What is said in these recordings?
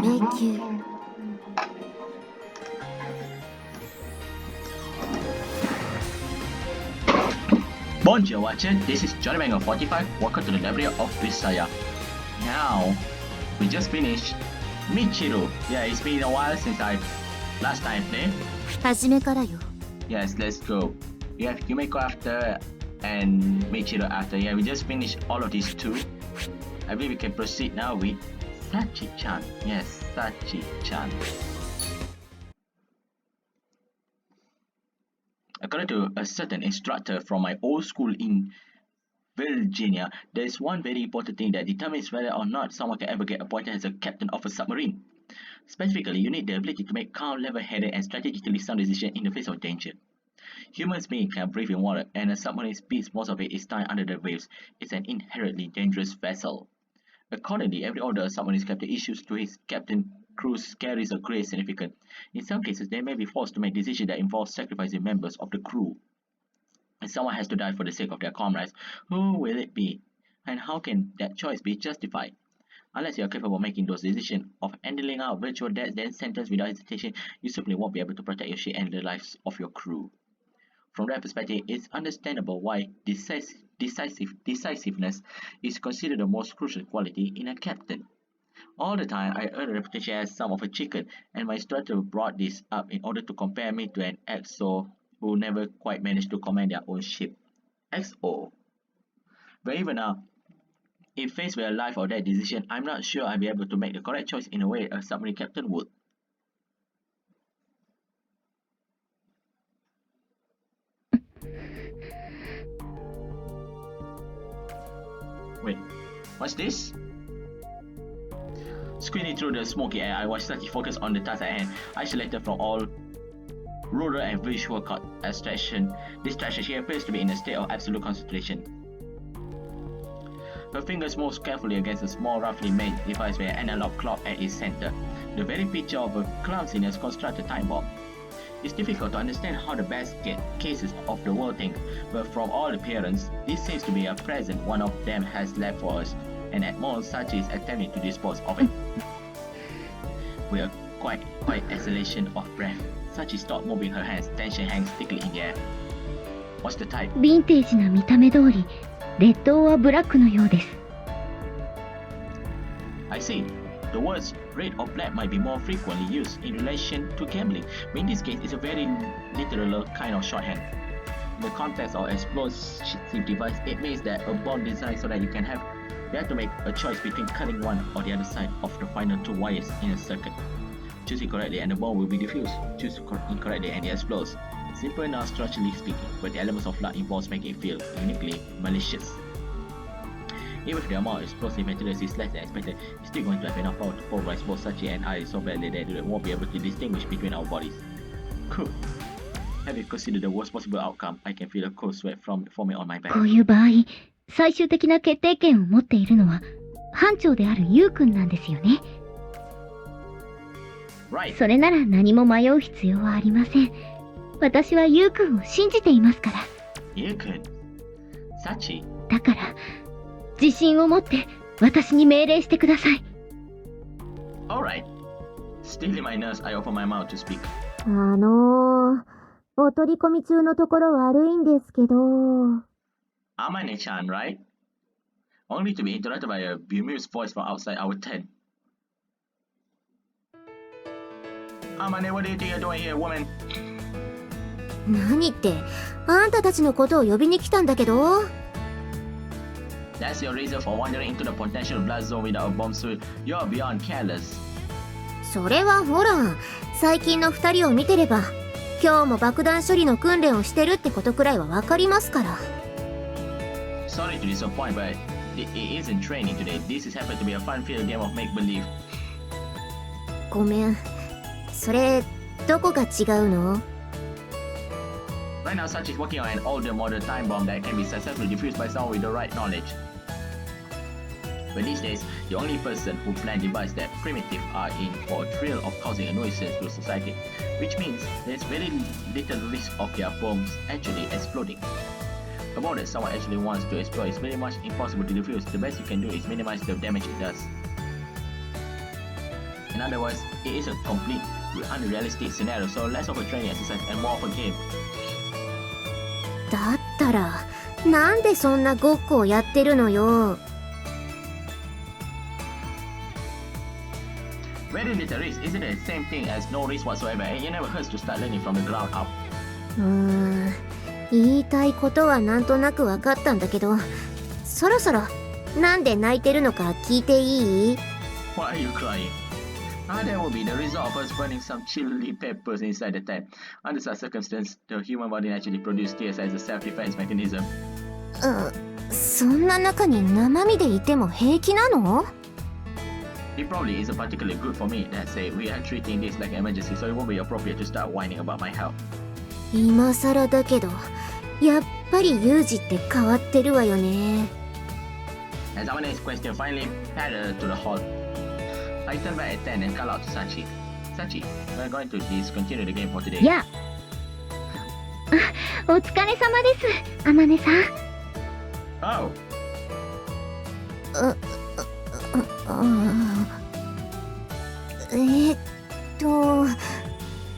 迷宮。Bonjour Watcher, this is Johnny Banger 45, welcome to the Labyrinth of Grisaia. Now, we just finished Michiru. Yeah, it's been a while since I last time played. 初めからよ。 Yes, let's go. We have Yumeko after and Michiru after. Yeah, we just finished all of these two. I believe we can proceed now with Sachi-chan. Yes, Sachi-chan. According to a certain instructor from my old school in Virginia, there is one very important thing that determines whether or not someone can ever get appointed as a captain of a submarine. Specifically, you need the ability to make calm, level-headed, and strategically sound decisions in the face of danger. Humans beings can breathe in water, and a submarine spends most of its time under the waves. It's an inherently dangerous vessel. Accordingly, every order a submarine's captain issues to his captain crews carries a great significance. In some cases, they may be forced to make decisions that involve sacrificing members of the crew. If someone has to die for the sake of their comrades, who will it be? And how can that choice be justified? Unless you are capable of making those decisions, of handling out virtual deaths, then sentence without hesitation, you simply won't be able to protect your ship and the lives of your crew. From that perspective, it's understandable why decisiveness is considered the most crucial quality in a captain. All the time, I earned a reputation as some of a chicken, and my instructor brought this up in order to compare me to an XO who never quite managed to command their own ship. XO. But even now, if faced with a life or death decision, I'm not sure I'll be able to make the correct choice in a way a submarine captain would. Wait, what's this? Squinting through the smoky air, I was slightly focused on the task at hand, isolated from all rural and visual distraction. She appears to be in a state of absolute concentration. Her fingers move carefully against a small, roughly made device with an analog clock at its center. The very picture of a clumsiness constructed time bomb. It's difficult to understand how the best cases of the world think, but from all appearance, this seems to be a present one of them has left for us, and at most, Sachi is attempting to dispose of it. With a quiet exhalation of breath, Sachi stopped moving her hands, tension hangs thickly in the air. What's the type? ヴィンテージな見た目通り、レッドオアブラックのようです。I see. The words red or black might be more frequently used in relation to gambling, but in this case, it's a very literal kind of shorthand. In the context of explosive device, it means that a bomb designed so that you have to make a choice between cutting one or the other side of the final two wires in a circuit. Choose it correctly and the bomb will be diffused. Choose incorrectly and it explodes. Simple enough structurally speaking, but the elements of luck involves making it feel uniquely malicious. Even if the amount of explosive materials is less than expected, it's still going to have enough power to pulverize both Sachi and I so badly that they won't be able to distinguish between our bodies. Cool. Having considered the worst possible outcome, I can feel a cold sweat forming on my back. こういう場合、最終的な決定権を持っているのは班長であるユウ君なんですよね。Right. それなら何も迷う必要はありません。私はユウ君を信じていますから。ユウ君、Sachi。だから、自信を持って私に命令してください。Alright. Stealing my nerves, I open my mouth to speak. お取り込み中のところ悪いんですけど。Amane-chan, right? Only to be interrupted by a bemused voice from outside our tent. Amane, what do you think you're doing here, woman? 何って、あんたたちのことを呼びに来たんだけど。That's your reason for wandering into the potential blast zone without a bomb suit. You're beyond careless. それはほら、最近の2人を見てれば、今日も爆弾処理の訓練をしてるってことくらいはわかりますから。Sorry to disappoint, but it isn't training today. This is happened to be a fun-filled game of make-believe. ごめん。それ、どこが違うの？ Right now, Sachi is working on an older model time bomb that can be successfully defused by someone with the right knowledge. But these days, the only person who planned devices that primitive are in for a thrill of causing a nuisance to society, which means there's very little risk of their bombs actually exploding. A bomb that someone actually wants to explode is very much impossible to defuse. The best you can do is minimize the damage it does. In other words, it is a complete unrealistic scenario, so less of a training exercise and more of a game. だったらなんでそんなごっこをやってるのよ。Very little risk, isn't it? Same thing as no risk whatsoever, and it never hurts to start learning from the ground up. 言いたいことはなんとなく分かったんだけど、そろそろなんで泣いてるのか聞いていい？ Why are you crying? That will be the result of us burning some chili peppers inside the tank. Under such circumstances, the human body naturally produces tears as a self-defense mechanism. そんな中に生身でいても平気なの？ It probably isn't particularly good for me. That said, we are treating this like an emergency, so it won't be appropriate to start whining about my health. 今更だけど、やっぱりユージって変わってるわよね。As our next question finally padded to the hall, I turned back at 10 and called out to Sachi. Sachi, we're going to discontinue the game for today. やあ、お疲れ様です、あまねさん。Oh!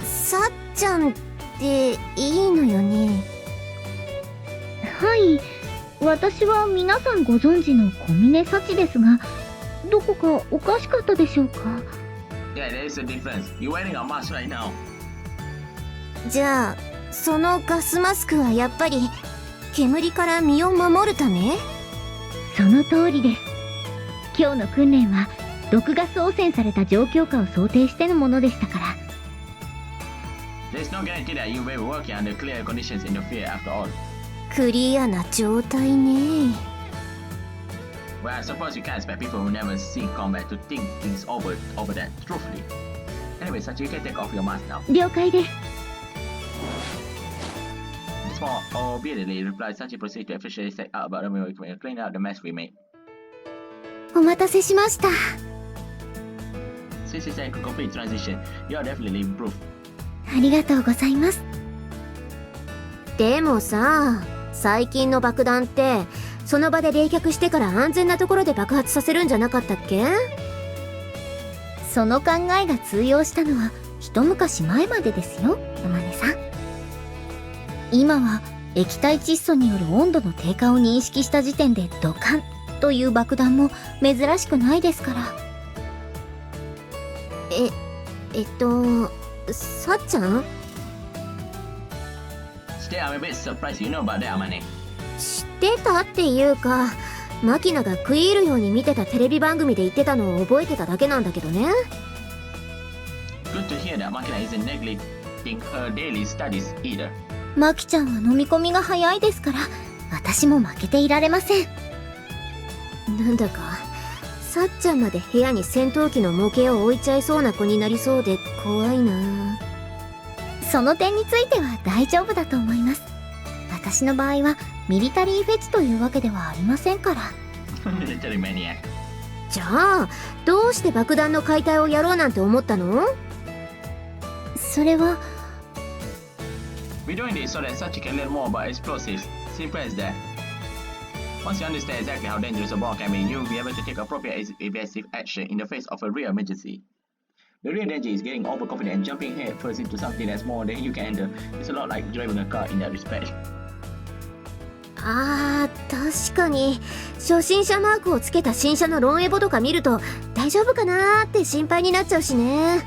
さっちゃんっていいのよね。はい、私は皆さんご存知の小峰幸ですが、どこかおかしかったでしょうか？ Yeah, there is a difference. You're wearing a mask right now. じゃあそのガスマスクはやっぱり煙から身を守るため？その通りです。今日の訓練は毒ガス汚染された状況下を想定してのものでしたから。There's no guarantee that you will be working under clear conditions in the field after all. クリアな状態ね。Well, I suppose you can't expect people who never seen combat to think things over that truthfully. Anyway, Sachi, you can take off your mask now. 了解です。Small, obediently replied Sachi, proceeded to officially say out about the meal and clean out the mess we made. お待たせしました。Since it's a complete transition, you are definitely improved. ありがとうございます。でもさ、最近の爆弾ってその場で冷却してから安全なところで爆発させるんじゃなかったっけ？その考えが通用したのは一昔前までですよ、山根さん。今は液体窒素による温度の低下を認識した時点でドカンという爆弾も珍しくないですから。さっちゃん？ Still, I'm a bit surprised you know about that, Amane. 知ってたっていうか、マキナが食い入るように見てたテレビ番組で言ってたのを覚えてただけなんだけどね。Good to hear that Makina isn't neglecting her daily studies either. マキちゃんは飲み込みが早いですから、私も負けていられません。なんだかさっちゃんまで部屋に戦闘機の模型を置いちゃいそうな子になりそうで怖いな。その点については大丈夫だと思います。私の場合はミリタリーフェチというわけではありませんから。Military maniac. じゃあどうして爆弾の解体をやろうなんて思ったの？それは We're doing this so that Sachi can learn more about explosives. Simple as that. Once you understand exactly how dangerous a bomb can be, you'll be able to take appropriate evasive action in the face of a real emergency. The real danger is getting overconfident and jumping head first into something that's more than you can handle. It's a lot like driving a car in that respect. 確かに初心者マークをつけた新車のロンエボとか見ると大丈夫かなーって心配になっちゃうしね。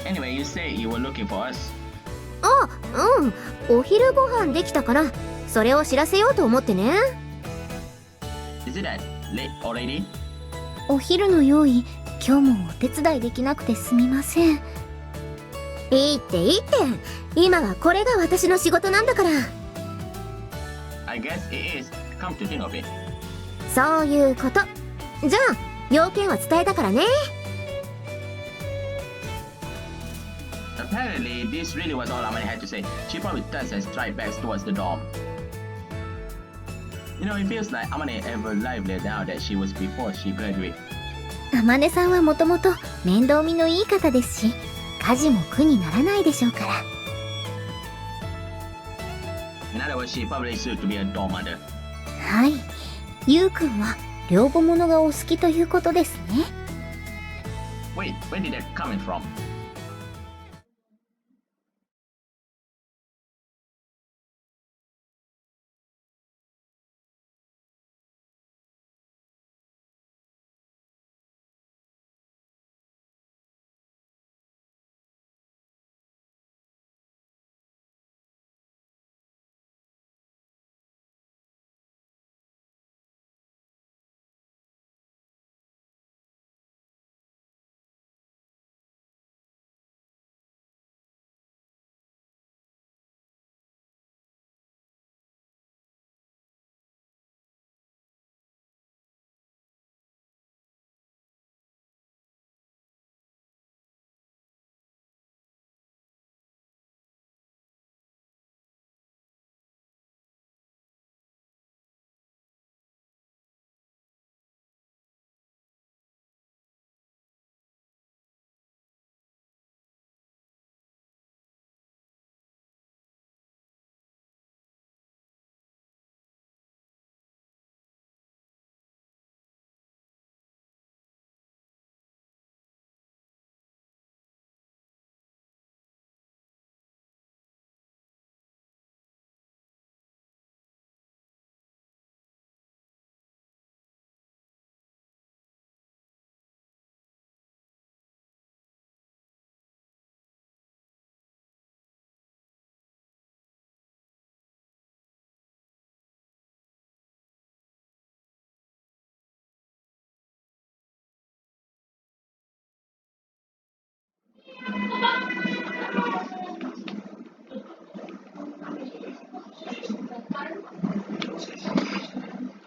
Anyway, you say you were looking for us. お昼ご飯できたからそれを知らせようと思ってね。 Is it that late already? お昼の用意今日もお手伝いできなくてすみません。いいって今はこれが私の仕事なんだから。 I guess it is. Come to think of it. そういうこと。じゃあ要件は伝えたからね。Apparently, this really was all Amani had to say. She probably turns and strides back towards the dorm. You know, it feels like Amani ever livelier now that she was before she graduated. あまねさんはもともと面倒見のいい方ですし、家事も苦にならないでしょうから。In other words, she probably suited to be a dorm mother. はい、ゆうくんは両母物がお好きということですね。Wait, where did that come from?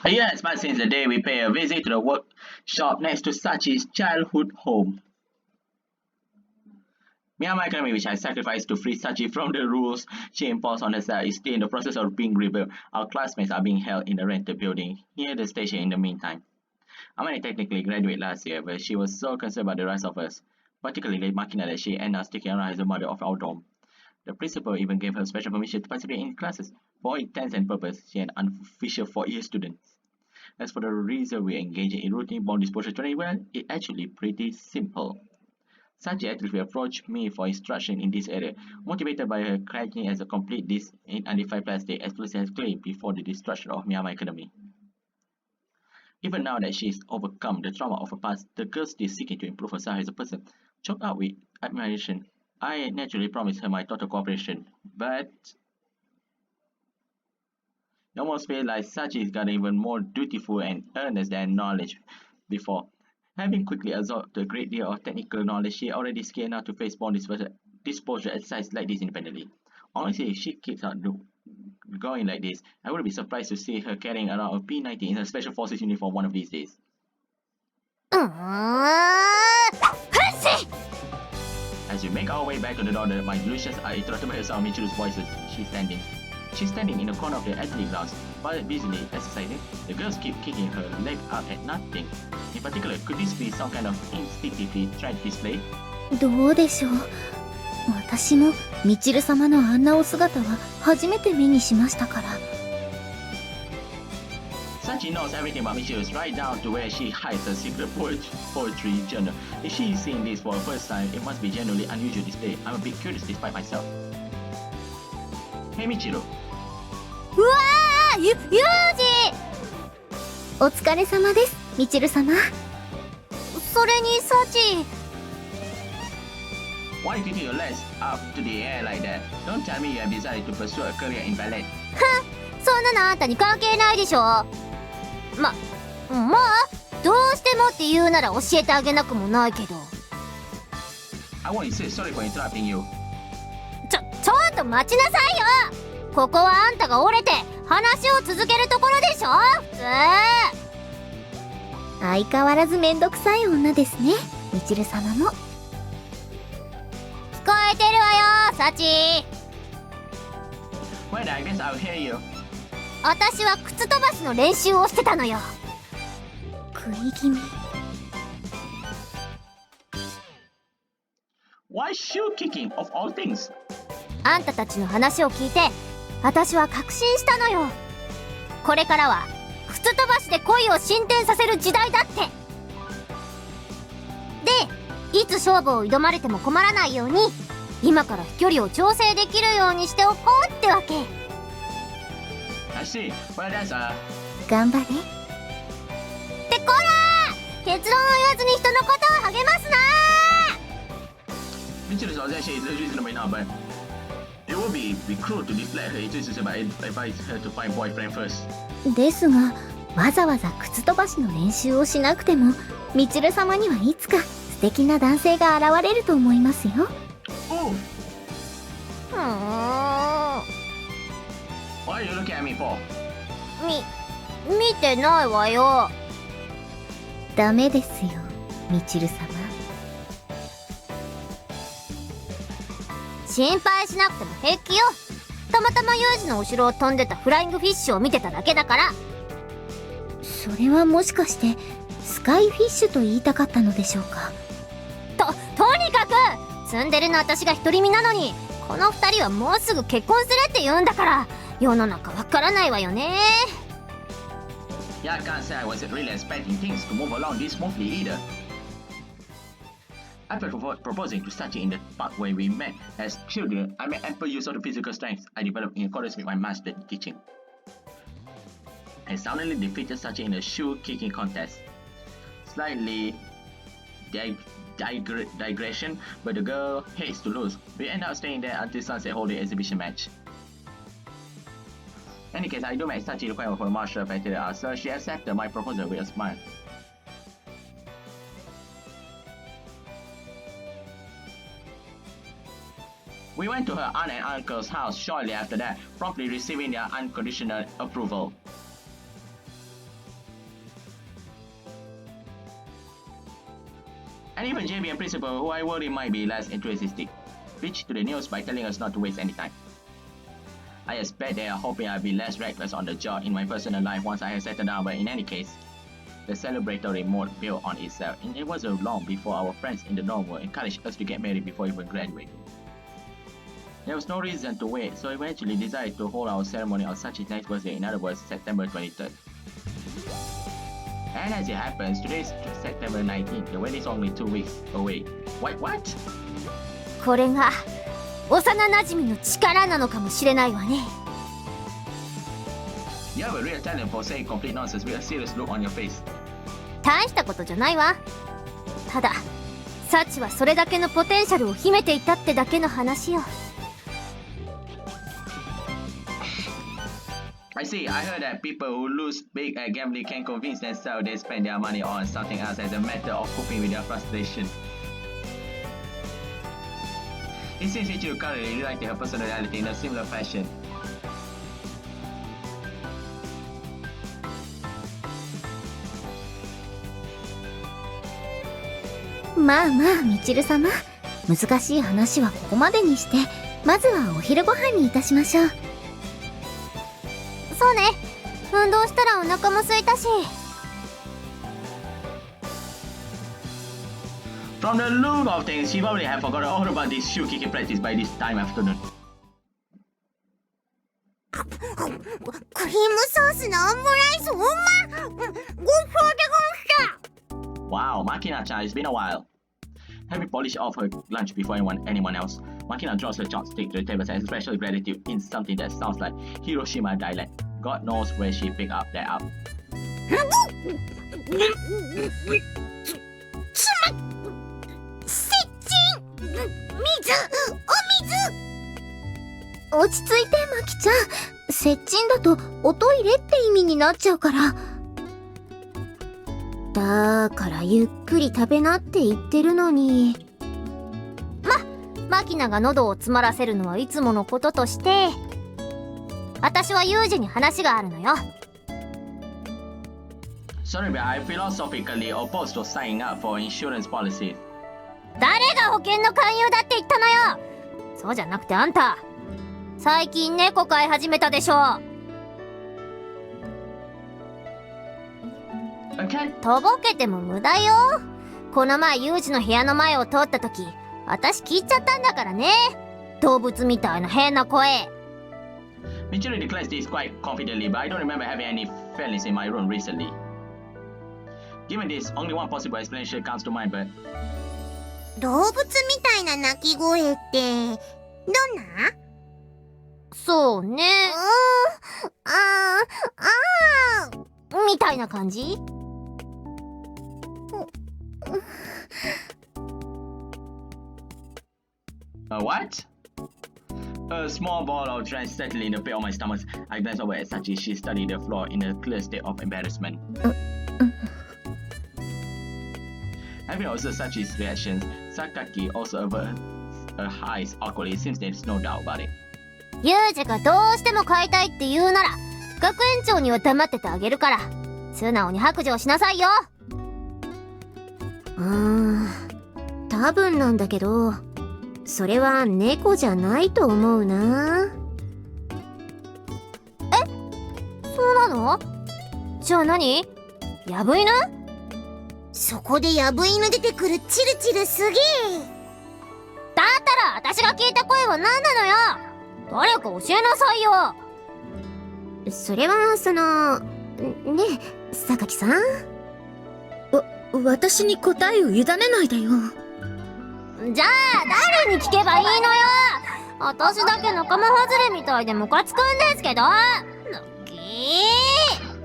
A year has passed since the day we pay a visit to the workshop next to Sachi's childhood home. Myanmar economy, which I sacrificed to free Sachi from the rules she imposed on herself, is still in the process of being rebuilt. Our classmates are being held in the rented building near the station in the meantime. Amani technically graduated last year, but she was so concerned about the rest of us, particularly Makina, that she ended up sticking around as the mother of our dorm. The principal even gave her special permission to participate in classes. For all intents and purposes, she an unofficial 4-year student. As for the reason we engage in routine bomb disposal training, well, it's actually pretty simple. Sachi actively approached me for instruction in this area, motivated by her cracking as a complete this in undefined plastic explicitly has claimed before the destruction of Myanmar economy. Even now that she's overcome the trauma of her past, the girl still seeking to improve herself as a person. Choked out with admiration, I naturally promised her my total cooperation, but it almost feels like Sachi's got even more dutiful and earnest than knowledge before. Having quickly absorbed a great deal of technical knowledge, she already skilled enough to face bomb disposal exercises like this independently. Honestly, if she keeps on going like this, I wouldn't be surprised to see her carrying around a P-90 in her Special Forces uniform one of these days. As we make our way back to the door, my delusions are interrupted by the sound of Michiru's voices. She's standing in the corner of the athletic grounds, while busily exercising. The girls keep kicking her leg up at nothing. In particular, could this be some kind of instinctively trained display? どうでしょう。私もみちる様のあんなお姿は初めて目にしましたから。Sachi knows everything about Michiru, right down to where she hides her secret poetry journal. If she's seeing this for the first time, it must be genuinely unusual display. I'm a bit curious despite myself. Hey Michiru. うわー、ユージ！お疲れ様です、みちる様。それにサチ。Why are you kicking your legs up to the air like that? Don't tell me you have decided to pursue a career in ballet. そんなのあんたに関係ないでしょ。まあどうしてもって言うなら教えてあげなくもないけど。I won't insist. Sorry for interrupting you. ちょっと待ちなさいよ。ここはあんたが折れて話を続けるところでしょ。相変わらずめんどくさい女ですね、みちる様も。聞こえてるわよ、サチ。Well, I guess I'll hear you. 私は靴飛ばしの練習をしてたのよ。食い気味。Why shoe kicking of all things? あんたたちの話を聞いて私は確信したのよ。これからは靴飛ばしで恋を進展させる時代だって。で、いつ勝負を挑まれても困らないように今から飛距離を調整できるようにしておこうってわけ。 I see. Well, that's 頑張れってこらー、結論を言わずに人のことを励ますなー。 Mitchell actually is reasonable enough, but it would be cruel to deflect her enthusiasm by advise her to find boyfriend first. ですが、わざわざ靴飛ばしの練習をしなくても、みちる様にはいつか素敵な男性が現れると思いますよ。Oh! ふーん、 What are you looking at me for? 見てないわよ。ダメですよ、みちる様。心配しなくても平気よ。たまたまユージの後ろを飛んでたフライングフィッシュを見てただけだから。それはもしかしてスカイフィッシュと言いたかったのでしょうか。とにかくツンデレの私が独り身なのに、この二人はもうすぐ結婚するって言うんだから、世の中わからないわよね。 Yeah, I can't say I wasn't really expecting things to move along this smoothly either. After proposing to Sachi in the park where we met as children, I made ample use of the physical strength I developed in accordance with my master teaching. I soundly defeated Sachi in a shoe-kicking contest. Slightly digression, but the girl hates to lose. We end up staying there until sunset holding exhibition match. In any case, I do make Sachi require for a martial art, so she accepted my proposal with a smile. We went to her aunt and uncle's house shortly after that, promptly receiving their unconditional approval. And even JB and principal, who I worry might be less enthusiastic, reached to the news by telling us not to waste any time. I expect they are hoping I'll be less reckless on the job in my personal life once I have settled down, but in any case, the celebratory mode built on itself, and it wasn't long before our friends in the dorm were encouraged us to get married before even graduating. There was no reason to wait, so we eventually decided to hold our ceremony on Sachi's next birthday, in other words, September 23rd. And as it happens, today is September 19th, the wedding is only 2 weeks away. What? これが幼馴染の力なのかもしれないわね。 You have a real talent for saying complete nonsense with a serious look on your face. 大したことじゃないわ。ただサチはそれだけのポテンシャルを秘めていたってだけの話よ。 I see, I heard that people who lose big at gambling can convince themselves they spend their money on something else as a matter of coping with their frustration. It seems that you currently relate to her personality in a similar fashion. まあまあ、みちる様。難しい話はここまでにして、まずはお昼ご飯にいたしましょう。そうね。運動したらお腹も空いたし。 From the look of things, she probably have forgotten all about this shoe kicking practice by this time afternoon. クリームソースのオムライスうまっ。ごちそうでごんした。 Wow, Makina-chan, it's been a while. Having polished off her lunch before anyone else, Makina draws her chopstick to the table and expresses gratitude in something that sounds like Hiroshima dialect. God knows where she picked up that up. 落ち着いて、まきちゃん。接近だとおトイレって意味になっちゃうから。だからゆっくり食べなって言ってるのに。マキナが喉を詰まらせるのはいつものこととして、私はユージに話があるのよ。 Sorry, but I philosophically opposed to signing up for insurance policies. 誰が保険の勧誘だって言ったのよ。そうじゃなくてあんた、最近猫飼い始めたでしょ。 Okay. とぼけても無駄よ。この前ユージの部屋の前を通った時、私聞いちゃったんだからね。動物みたいな変な声。Michiru declares this quite confidently, but I don't remember having any feelings in my room recently. Given this, only one possible explanation comes to mind, but 動物みたいな鳴き声ってどんな？そうね。あみたいな感じ？ What? A small ball of dry settled in the pit of my stomach. I glanced over at Sachi. She studied the floor in a clear state of embarrassment. Having observed Sachi's reactions, Sakaki also averted her eyes awkwardly. It seems there's no doubt about it. ユージがどうしても買いたいって言うなら、学園長には黙っててあげるから、素直に白状しなさいよ。多分なんだけど、それは猫じゃないと思うな。え？そうなの？じゃあ何？ヤブ犬？そこでヤブ犬出てくるチルチルすげえ。だったら私が聞いた声は何なのよ。誰か教えなさいよ。それはねえ榊さん、私に答えを委ねないでよ。じゃあ誰に聞けばいいのよ。私だけ仲間外れみたいでムカつくんですけど。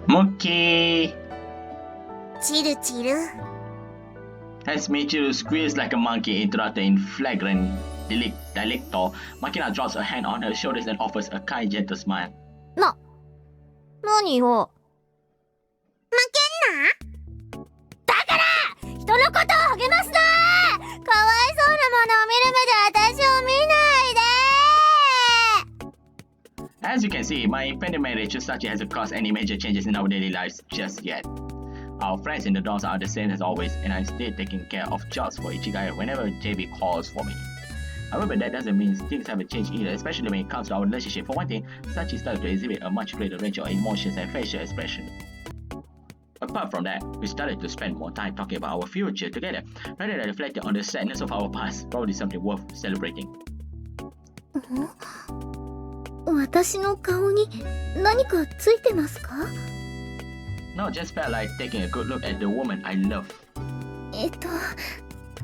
Monkey! チルチル。As Michiru squeals like a monkey, interrupted in flagrant delicto, Makina drops a hand on her shoulders and offers a kind, gentle smile. 何よ。負けんな。だから人のことを励ますな。かわいそうなものを見る目で私を見ないで。 As you can see, my impending marriage to Sachi hasn't caused any major changes in our daily lives just yet. Our friends in the dorms are the same as always, and I'm still taking care of jobs for Ichigai whenever JB calls for me. However, that doesn't mean things haven't changed either, especially when it comes to our relationship. For one thing, Sachi started to exhibit a much greater range of emotions and facial expression. Apart from that, we started to spend more time talking about our future together, rather than reflecting on the sadness of our past, probably something worth celebrating. 私の顔に何かついてますか？ No, just felt like taking a good look at the woman I love.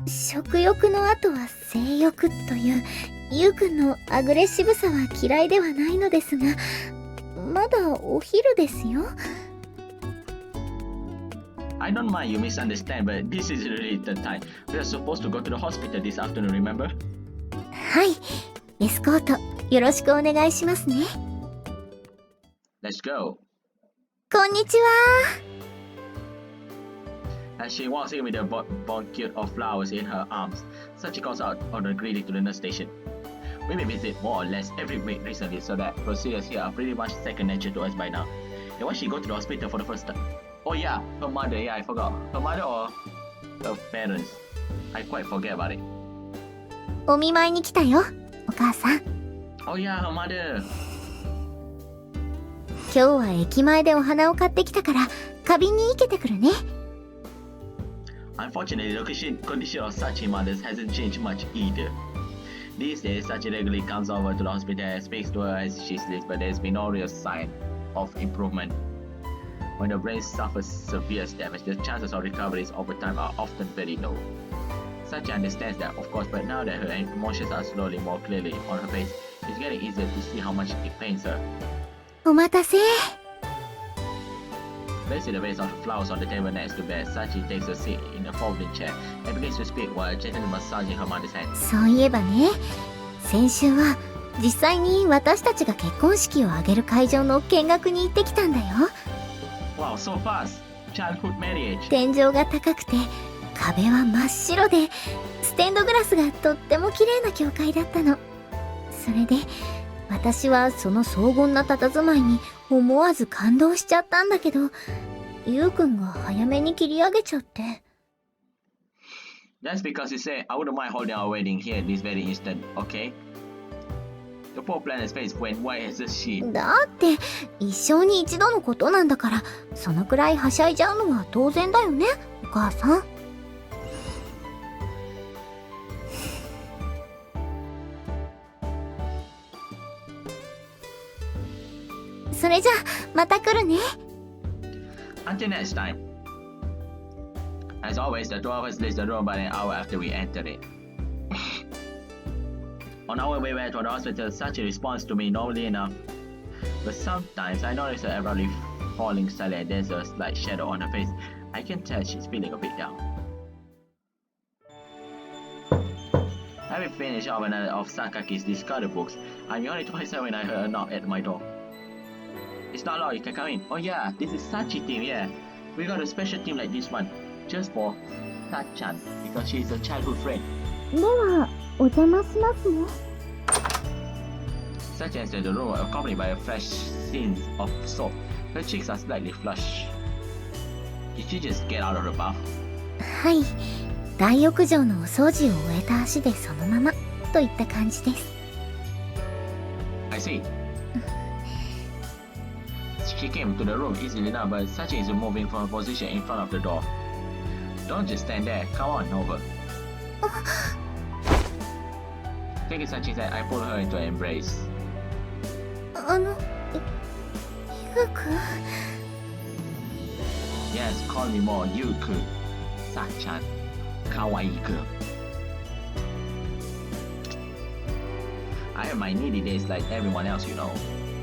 食欲の後は性欲というゆうくんのアグレッシブさは嫌いではないのですが、まだお昼ですよ。I don't mind you misunderstand, but this is really the time. We are supposed to go to the hospital this afternoon, remember? はい、エスコートよろしくお願いしますね。Let's go. こんにちは。As she walks in with a bouquet of flowers in her arms, Sachi calls out on the greeting to the nurse station. We may visit more or less every week recently, so that procedures here are pretty much second nature to us by now. And why she go to the hospital for the first time? Oh yeah, her mother, yeah, I forgot. Her mother or her parents? I quite forget about it. お見舞いに来たよ、お母さん。Oh yeah, her mother. 今日は駅前でお花を買ってきたから花瓶に生けてくるね。Unfortunately, the condition of Sachi mothers hasn't changed much either. These days, Sachi regularly comes over to the hospital and speaks to her as she sleeps, but there's been no real sign of improvement. When the brain suffers severe damage, the chances of recovery over time are often very low. Sachi understands that, of course, but now that her emotions are slowly more clearly on her face, it's getting easier to see how much it pains her. お待たせ。Placing the vase of flowers on the table next to bed, Sachi takes a seat in a folding chair and begins to speak while gently massaging her mother's hand. そういえばね、先週は実際に私たちが結婚式を挙げる会場の見学に行ってきたんだよ。Wow, so fast! Childhood marriage! 天井が高くて壁は真っ白でステンドグラスがとっても綺麗な教会だったの。それで私はその荘厳な佇まいに思わず感動しちゃったんだけど、ゆうくんが早めに切り上げちゃって。That's because you say, I wouldn't mind holding our wedding here this very instant, okay? The poor planet's face went white as a sheet. だって一生に一度のことなんだから、そのくらいはしゃいじゃうのは当然だよね、お母さん。れじゃまた来るね。 Until next time. As always, the two of us leave the room about an hour after we entered it. On our way back to the hospital, Sachi responds to me normally enough. But sometimes I notice her abruptly falling silent. There's a slight shadow on her face. I can tell she's feeling a bit down. Having finished off another of Sakaki's discarded books, I'm yawning to myself when I heard a knock at my door. It's not loud, you can come in. Oh yeah, this is Sachi team, yeah. We got a special team like this one, just for Sachan, because she's a childhood friend. ではお邪魔しますね。 Sachi enters the room accompanied by a fresh scene of soap. Her cheeks are slightly flushed. Did she just get out of the bath? はい、大浴場のお掃除を終えた足でそのままといった感じです。 I see. She came to the room easily now, but Sachi is moving from her position in front of the door. Don't just stand there. Come on over. Taking Sachi's hand, I pull her into an embrace. ゆうくん。 Yes, call me more Yuku. Sachan. Kawaii girl. I have my needy days like everyone else, you know.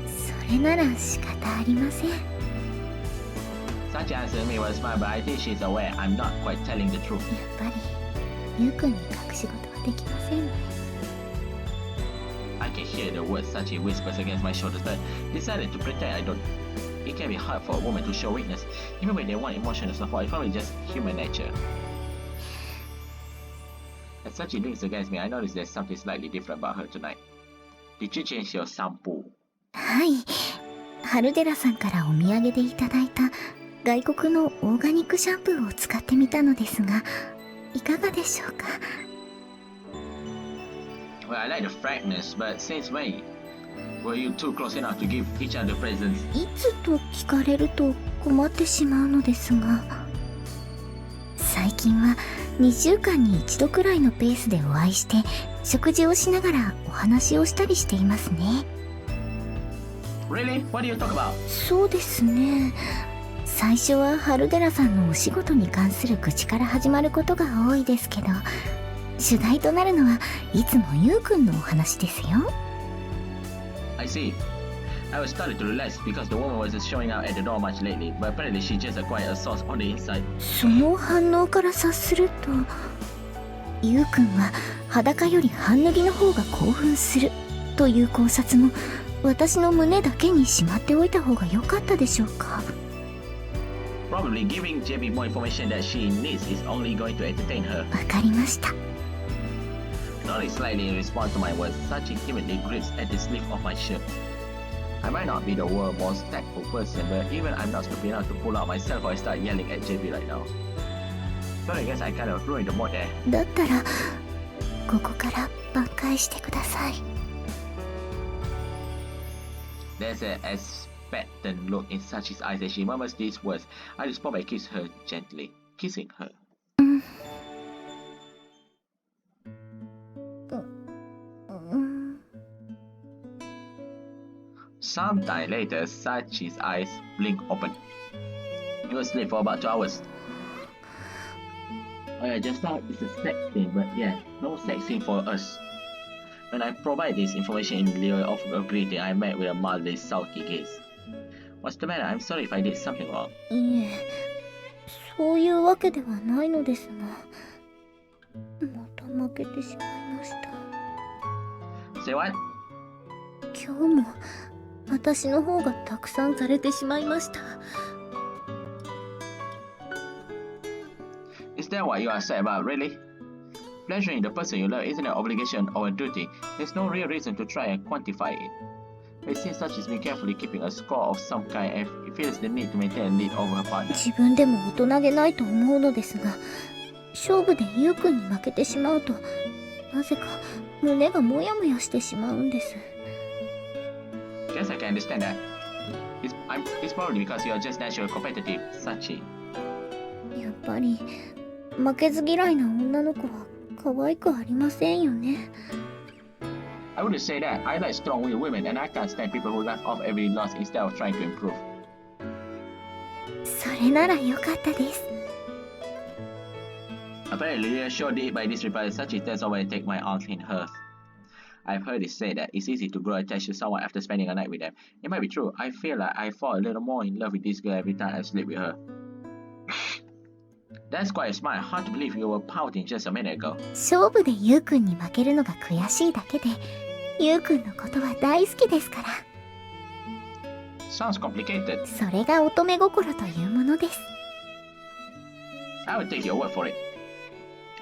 それなら仕方ありません。 Sachi answered me with a smile, but I think she's aware I'm not quite telling the truth. やっぱりゆうくんに隠し事はできませんね。 I can hear the words Sachi whispers against my shoulders, but decided to pretend I don't. It can be hard for a woman to show weakness, even when they want emotional support. It's probably just human nature. As Sachi leans against me, I notice there's something slightly different about her tonight. Did you change your shampoo? はい、春寺さんからお土産でいただいた外国のオーガニックシャンプーを使ってみたのですが、いかがでしょうか。 Well, I like the fragrance, but since when were you too close enough to give each other presents? いつと聞かれると困ってしまうのですが、最近は2週間に1度くらいのペースでお会いして食事をしながらお話をしたりしていますね。 Really? What do you talk about? そうですね。最初は春寺さんのお仕事に関する愚痴から始まることが多いですけど、主題となるのはいつもゆうくんのお話ですよ。 I see. I was starting to relax because the woman wasn't showing up at the door much lately, but apparently she just acquired a source on the inside. その反応から察すると、ゆうくんは裸より半脱ぎの方が興奮するという考察も私の胸だけにしまっておいた方が良かったでしょうか。 Probably giving JB more information that she needs is only going to entertain her. わかりました。 Nodding slightly in response to my words, Sachi timidly grips at the sleeve of my shirt. I might not be the world's most tactful person, but even I'm not stupid enough to pull out myself or start yelling at JB right now. So I guess I kind of ruined the mood there. だったらここから挽回してください。 There's an expectant look in Sachi's eyes as she murmurs these words. I just pop and kiss her gently, kissing her. Sometime later, Sachi's eyes blink open. He was asleep for about 2 hours. Oh yeah, just now it's a sex scene, but yeah, no sex scene for us. When I provide this information in lieu of a greeting, I met with a mildly sulky gaze. What's the matter? I'm sorry if I did something wrong. いえ、そういうわけではないのですが、また負けてしまいました。 Say what? 今日も私の方がたくさんされてしまいました。 Is that what you are sad about, really? Pleasuring the person you love isn't an obligation or a duty. There's no real reason to try and quantify it. It seems Sachi has been carefully keeping a score of some kind and feels the need to maintain a lead over her partner. 自分でも大人げないと思うのですが、勝負でゆうくんに負けてしまうと、なぜか胸がモヤモヤしてしまうんです。 Guess I can understand that. It's probably because you are just naturally competitive, Sachi. やっぱり負けず嫌いな女の子は可愛くありませんよね。I wouldn't say that. I like strong-willed women, and I can't stand people who laugh off every loss instead of trying to improve. それならよかったです。 Apparently, reassured by this reply, Sachi tells over and take my arm in hers. I've heard it said that it's easy to grow attached to someone after spending a night with them. It might be true. I feel like I fall a little more in love with this girl every time I sleep with her. That's quite smart. Hard to believe you were pouting just a minute ago. 勝負でユウくんに負けるのが悔しいだけで、ユウくんのことは大好きですから。 Sounds complicated. それが乙女心というものです。 I would take your word for it.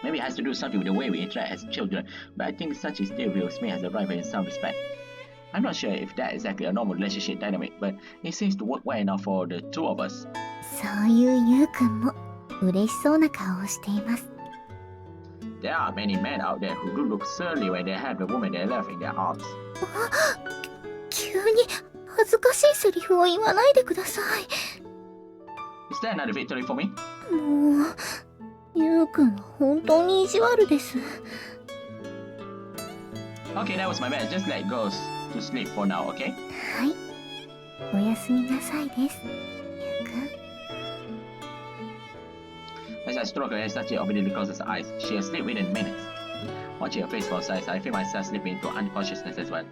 Maybe it has to do something with the way we interact as children, but I think Sachi still views me as a rival in some respect. I'm not sure if that's exactly a normal relationship dynamic, but it seems to work well enough for the two of us. そういうユウくんも嬉しそうな顔をしています。 There are many men out there who do look surly when they have the woman they love in their arms. 急に恥ずかしいセリフを言わないでください。 Is that another victory for me? もう、ユウくんは本当に意地悪です。 Okay, that was my bad. Just let it go to sleep for now, okay? はい。おやすみなさいです。ユウくん。 As I stroke her head, Sachi obediently closes her eyes. She is asleep within minutes. Watching her face for size, I feel myself slipping into unconsciousness as well.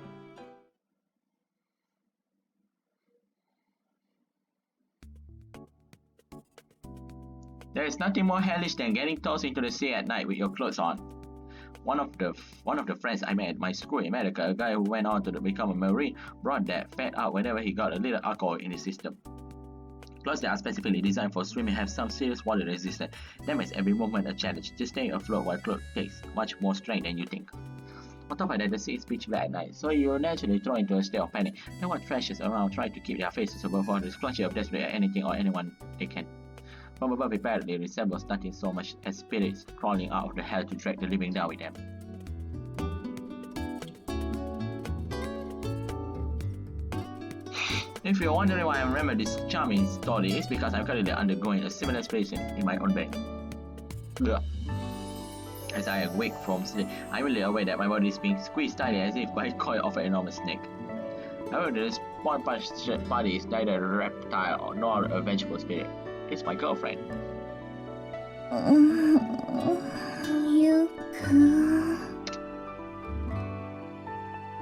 There is nothing more hellish than getting tossed into the sea at night with your clothes on. One of the friends I met at my school in America, a guy who went on to become a Marine, brought that fed out whenever he got a little alcohol in his system. Clothes that are specifically designed for swimming have some serious water resistance. That makes every movement a challenge. Just staying afloat while clothes takes much more strength than you think. On top of that, the sea is pitch black at night, so you naturally throw into a state of panic. No one thrashes around trying to keep their faces above water, clutching up desperately at anything or anyone they can. From above, it apparently resembles nothing so much as spirits crawling out of the hell to drag the living down with them. If you're wondering why I remember this charming story, it's because I'm currently undergoing a similar experience in my own bed. Ugh. As I awake from sleep, I'm really aware that my body is being squeezed tightly as if by a coil of an enormous snake. However, this body is neither a reptile nor a vengeful spirit. It's my girlfriend. ユウくん。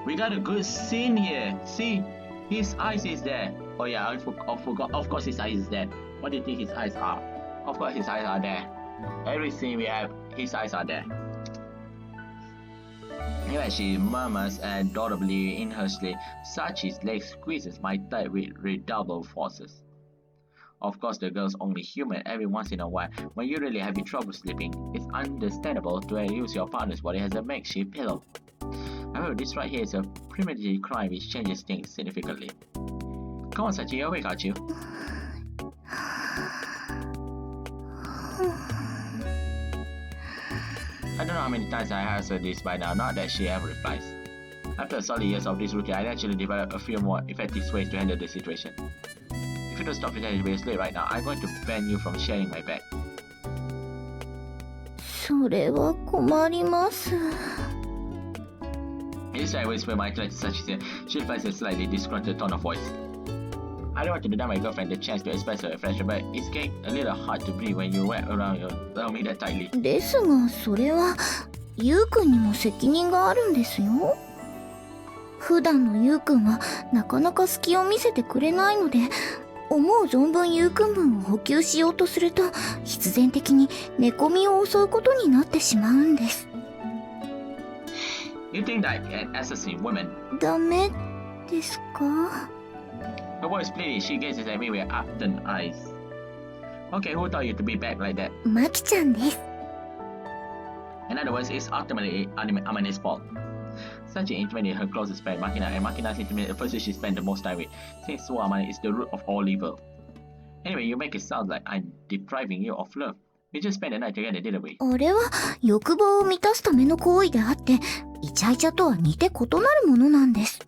We got a good scene here. See, his eyes is there. Oh yeah, I forgot. Of course, his eyes is there. What do you think his eyes are? Of course, his eyes are there. Every scene we have, his eyes are there. Anyway, she murmurs audibly in her sleep. Sachi's leg squeezes my thigh with redoubled forces. Of course, the girl's only human. Every once in a while, when you really having trouble sleeping, it's understandable to use your partner's body as a makeshift pillow. However, this right here is a primitive crime which changes things significantly. Come on, Sachi, you're awake, aren't you? I don't know how many times I asked her this by now, not that she ever replies. After solid years of this routine, I actually developed a few more effective ways to handle the situation. If you don't stop pretending to be asleep right now, I'm going to ban you from sharing my bed. それは困ります。 This I whisper my threat to Sachi. She replies in a slightly disgruntled tone of voice. I don't want to deny my girlfriend the chance to express her affection, but it's getting a little hard to breathe when you wrap around me that tightly. ですが、それはユウくんにも責任があるんですよ。普段のユウくんはなかなか隙を見せてくれないので、思う存分ユウくん分を補給しようとすると、必然的に寝込みを襲うことになってしまうんです。You think that an assassin woman? ダメですか？ Her voice pleading, she gazes at me with upturned eyes. Okay, who taught you to be back like that? マキちゃんです。 In other words, it's ultimately Amane's fault. Sachi intimated her closest friend, Makina, and Makina's intimated the person she spent the most time with, since Amane is the root of all evil. Anyway, you make it sound like I'm depriving you of love. We just spent the night together, didn't we? あれは欲望を満たすための行為であって、イチャイチャとは似て異なるものなんです。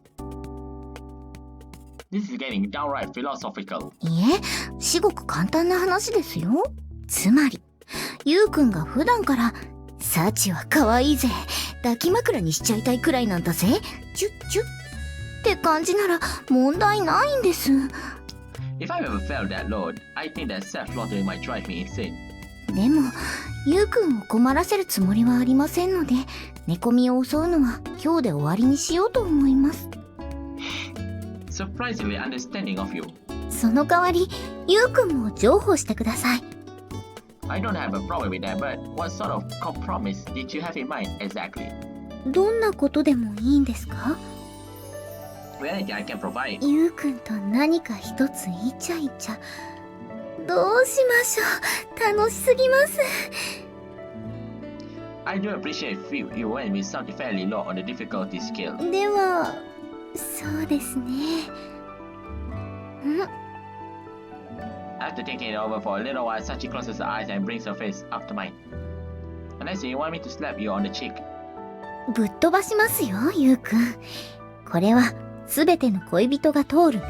This is getting downright philosophical. いえ、至極簡単な話ですよ。つまり、ユウくんが普段から、サチは可愛いぜ、抱き枕にしちゃいたいくらいなんだぜ。チュッチュッって感じなら問題ないんです。 If I've ever felt that load, I think that self-slaughtering might drive me insane. でもゆうくんを困らせるつもりはありませんので、寝込みを襲うのは今日で終わりにしようと思います。 Surprisingly understanding of you. その代わりゆうくんも譲歩してください。 I don't have a problem with that, but what sort of compromise did you have in mind exactly? どんなことでもいいんですか？ Anything I can provide. ゆうくんと何か一つイチャイチャ。どうしましょう。楽しすぎます。 I do appreciate you went with something fairly low on the difficulty scale. ではそうですね。After thinking it over for a little while, Sachi closes her eyes and brings her face up to mine. Unless you want me to slap you on the cheek. ぶっ飛ばしますよ、ゆうくん。これはすべての恋人が通る道。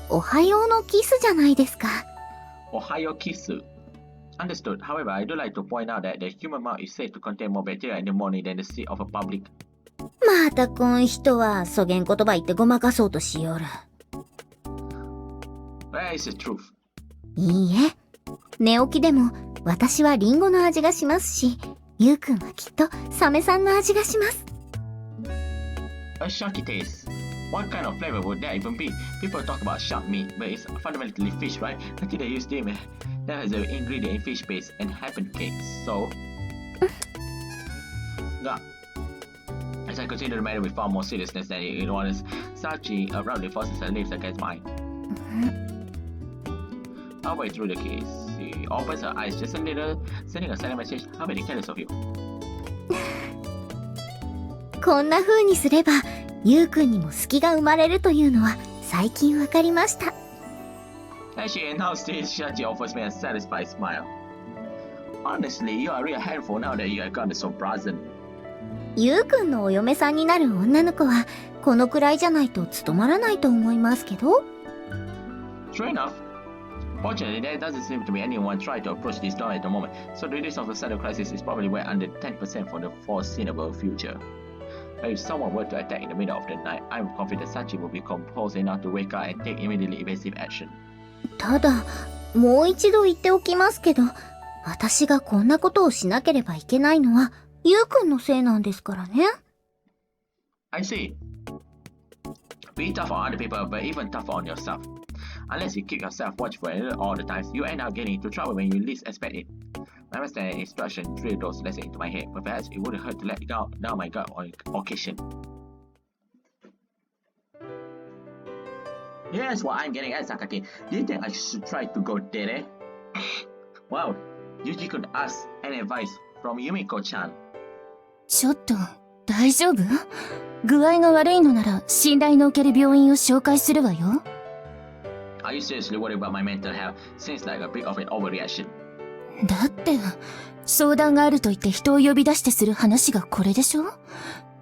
おはようのキスじゃないですか。 Ohio Kisu. Understood. However, I do like to point out that the human mouth is said to contain more bacteria in the morning than the seat of a public. またこん人はそげん言葉言ってごまかそうとしよる。 Where is the truth? いいえ、寝起きでも私はリンゴの味がしますし、ゆうくんはきっとサメさんの味がします。 A sharky taste. What kind of flavor would that even be? People talk about shark meat, but it's fundamentally fish, right? I think they use them that has an ingredient in fish paste and happen cakes. So, yeah. As I consider the matter with far more seriousness than it was, Sachi abruptly forces her lips against mine. Halfway through the kiss, she opens her eyes just a little, sending a silent message. How very careless of you. こんな風にすればゆうくんにも隙が生まれるというのは最近わかりました。 As she announced this, Sachi offers me a satisfied smile. Honestly, you are a real handful now that you have gotten so brazen. ゆうくんのお嫁さんになる女の子はこのくらいじゃないと務まらないと思いますけど。 True enough. Fortunately, there doesn't seem to be anyone trying to approach this door at the moment, so the risk of a sudden crisis is probably well under 10% for the foreseeable future. But if someone were to attack in the middle of the night, I'm confident Sachi will be composed enough to wake up and take immediately evasive action. ただもう一度言っておきますけど、私がこんなことをしなければいけないのはゆうくんのせいなんですからね。 I see. Be tough on other people, but even tougher on yourself. Unless you keep yourself watchful all the time, you end up getting into trouble when you least expect it. I understand instruction drill those lessons into my head, but perhaps it wouldn't hurt to let down my guard on occasion. Here's what I'm getting at, Sakaki. Do you think I should try to go there? Well, Yuuji could ask any advice from Yumiko-chan. ちょっと大丈夫？具合が悪いのなら信頼のおける病院を紹介するわよ。Are you seriously worried about my mental health? Seems like a bit of an overreaction. だって相談があると言って人を呼び出してする話がこれでしょ？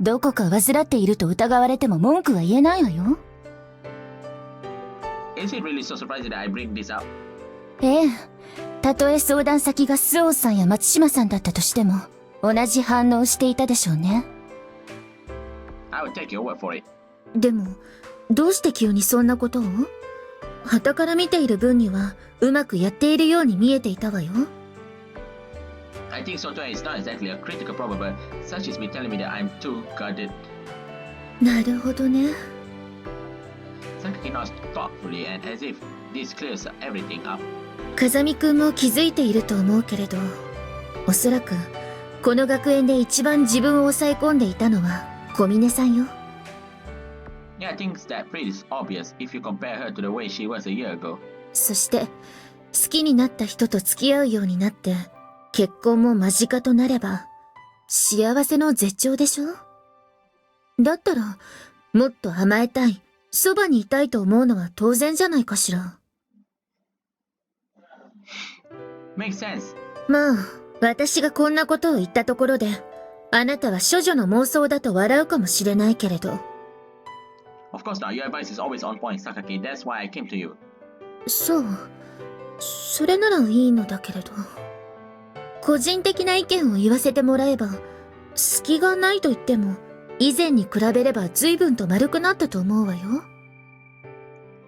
どこか患っていると疑われても文句は言えないわよ。Is it really so surprising that I bring this up? ええ、たとえ相談先が周防さんや松島さんだったとしても同じ反応をしていたでしょうね。I will take your word for it. でもどうして急にそんなことを？傍から見ている分にはうまくやっているように見えていたわよ。I think so too, and it's not exactly a critical problem, but Sachi's been telling me that I'm too guarded. なるほどね。Sakaki nods thoughtfully and as if this clears everything up. 風見くんも気づいていると思うけれど、おそらくこの学園で一番自分を抑え込んでいたのは小峰さんよ。Yeah, I think that's pretty obvious if you compare her to the way she was a year ago. そして好きになった人と付き合うようになって結婚も間近となれば幸せの絶頂でしょ？だったらもっと甘えたい、そばにいたいと思うのは当然じゃないかしら。Makes sense. まあ私がこんなことを言ったところであなたは処女の妄想だと笑うかもしれないけれど。Of course not, your advice is always on point, Sakaki. That's why I came to you. そう、それならいいのだけれど、個人的な意見を言わせてもらえば、隙がないと言っても、以前に比べれば随分と丸くなったと思うわよ。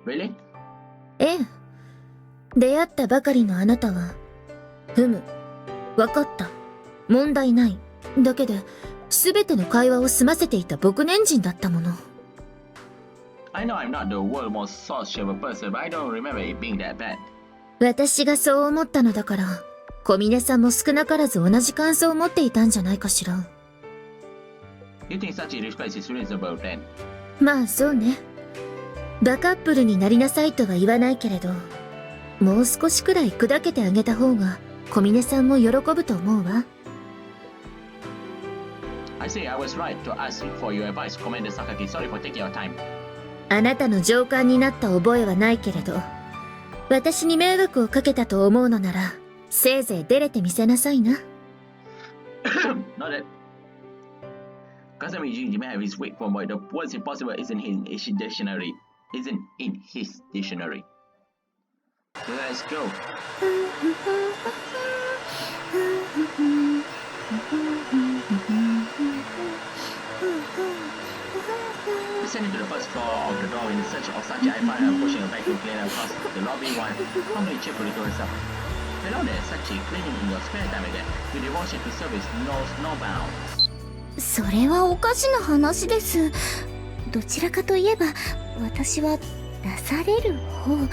Really? ええ。出会ったばかりのあなたは、わかった。問題ない。だけで、すべての会話を済ませていた牧年人だったもの。I know I'm not the world's most sociable person, but I don't remember it being that bad. 私がそう思ったのだから、小峰さんも少なからず同じ感想を持っていたんじゃないかしら。You think such a request is reasonable then? まあそうね。バカップルになりなさいとは言わないけれど、もう少しくらい砕けてあげた方が小峰さんも喜ぶと思うわ。I say I was right to ask you for your advice, Commander Sakaki. Sorry for taking your time. あなたの上官になった覚えはないけれど、私に迷惑をかけたと思うのなら、せいぜい出れてみせなさいな。Not that. Kazami Yuuji may have his weak form, but the words impossible isn't in his dictionary. Isn't in his dictionary. Let's go. Descending to the first floor of the door in search of Sachi After and pushing a vacuum cleaner across the lobby while humbly cheerfully to herself. Hello there, Sachi, cleaning in your spare time again. Your devotion to service knows no bounds. それはおかしな話です。どちらかといえば、私は出される方。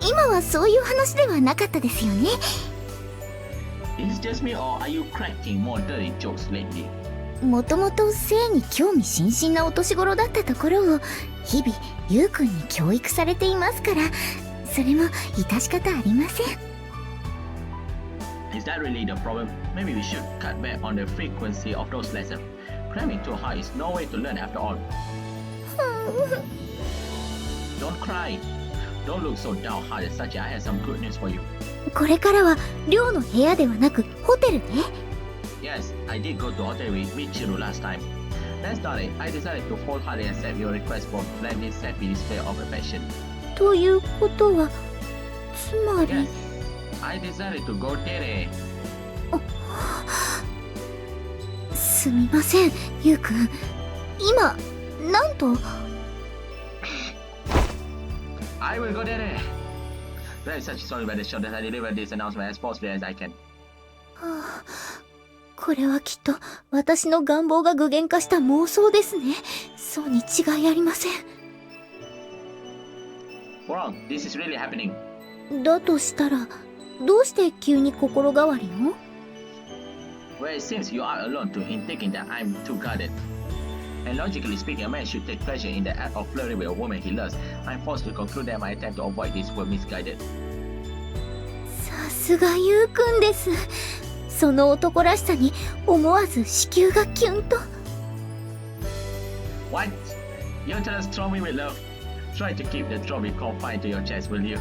今はそういう話ではなかったですよね。Is it just me or are you cracking more dirty jokes lately? もともと性に興味津々なお年頃だったところを日々ゆうくんに教育されていますから、それも致し方ありません。Is that really the problem? Maybe we should cut back on the frequency of those lessons. Cramming too hard is no way to learn after all. Don't cry. Don't look so downhearted, Sachi. I have some good news for you. これからは寮の部屋ではなくホテルね。Yes, I did go to hotel with Michiru last time. That's not it. I decided to wholeheartedly accept your request for blended happy display of affection. ということは、つまり。Yes, I decided to go there. すみません、ゆうくん。今、なんと。I will go there. Very such sorry about the shot that I delivered this announcement as forcefully as I can. これはきっと私の願望が具現化した妄想ですね。そうに違いありません。Wrong. This is really happening. だとしたら、どうして急に心変わりを？ Well, it seems you are alone too in thinking that I'm too guarded. And logically speaking, a man should take pleasure in the act of flirting with a woman he loves. I'm forced to conclude that my attempt to avoid this were misguided. さすがゆうくんです。その男らしさに思わず子宮がキュンと。What? You're trying to throw me with love? Try to keep the trophy confined to your chest, will you?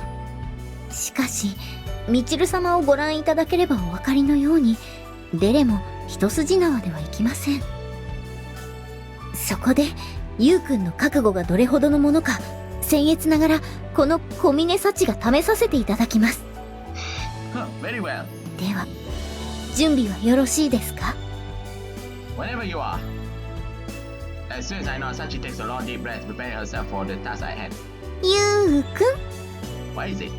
しかし、みちる様をご覧いただければお分かりのように、デレも一筋縄ではいきません。そこで、ゆうくんの覚悟がどれほどのものか、僭越ながらこの小峰幸が試させていただきます。Very well. では、準備はよろしいですか？ Whenever you are. As soon as I know, Sachi takes a long deep breath, preparing herself for the task at hand. ゆうく What is it?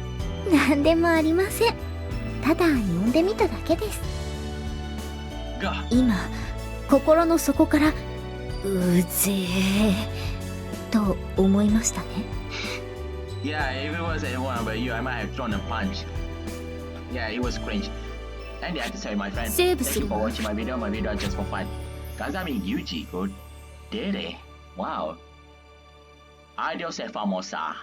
ん、なんでもありません。ただ呼んでみただけです。Go. 今、心の底から、うぜえ、と思いましたね。Yeah, if it was anyone but you, I might have thrown a punch. Yeah, it was cringe. And I have to say, my friend, Save thank you for Silver. watching my video. My video is just for fun. Kazami Yuuji, good. Did it? Wow. Adios, Famosa.